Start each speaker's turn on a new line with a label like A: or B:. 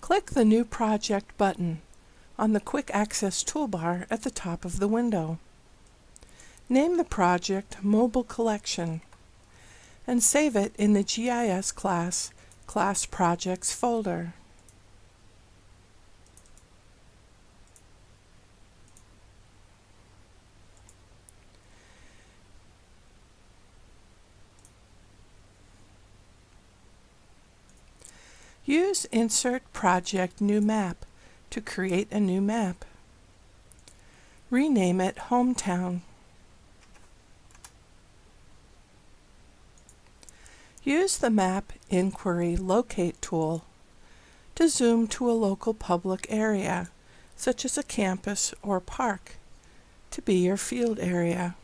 A: Click the New Project button on the Quick Access toolbar at the top of the window. Name the project Mobile Collection and save it in the GIS Class Projects folder. Use Insert Project New Map to create a new map. Rename it Hometown. Use the Map Inquiry Locate tool to zoom to a local public area, such as a campus or park, to be your field area.